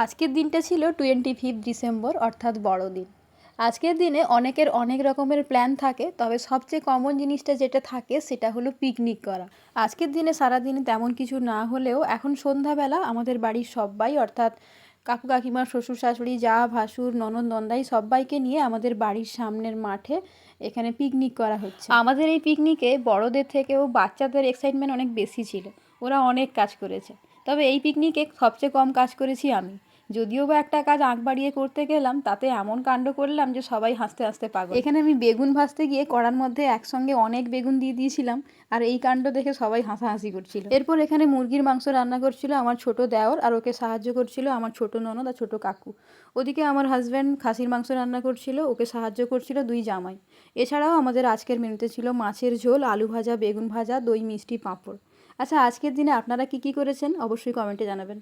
আজকের দিনটা ছিল 25 ডিসেম্বর অর্থাৎ বড়দিন। আজকের দিনে অনেকের অনেক রকমের প্ল্যান থাকে, তবে সবচেয়ে কমন জিনিসটা যেটা থাকে সেটা হলো পিকনিক করা। আজকের দিনে সারাদিনে তেমন কিছু না হলেও এখন সন্ধ্যাবেলা আমাদের বাড়ির সবাই অর্থাৎ কাকু কাকিমা, শ্বশুর শাশুড়ি, জা ভাসুর, ননদ নন্দাই সবাইকে নিয়ে আমাদের বাড়ির সামনের মাঠে এখানে পিকনিক করা হচ্ছে। আমাদের এই পিকনিকে বড়দের থেকেও বাচ্চাদের এক্সাইটমেন্ট অনেক বেশি ছিল। ওরা অনেক কাজ করেছে, তবে এই পিকনিকে সবচেয়ে কম কাজ করেছি আমি। যদিও বা একটা কাজ আঁক বাড়িয়ে করতে গেলাম, তাতে এমন কাণ্ড করলাম যে সবাই হাসতে হাসতে পাগল। এখানে আমি বেগুন ভাজতে গিয়ে কড়ার মধ্যে একসঙ্গে অনেক বেগুন দিয়ে দিয়েছিলাম, আর এই কাণ্ড দেখে সবাই হাসাহাসি করছিল। এরপর এখানে মুরগির মাংস রান্না করছিল আমার ছোট দেওর, আর ওকে সাহায্য করছিল আমার ছোট ননদ আর ছোট কাকু। ওদিকে আমার হাজব্যান্ড খাসির মাংস রান্না করছিল, ওকে সাহায্য করছিল দুই জামাই। এছাড়াও আমাদের আজকের মেনুতে ছিল মাছের ঝোল, আলু ভাজা, বেগুন ভাজা, দই, মিষ্টি, পাঁপড়। আচ্ছা, আজকের দিনে আপনারা কি করেছেন অবশ্যই কমেন্টে জানাবেন।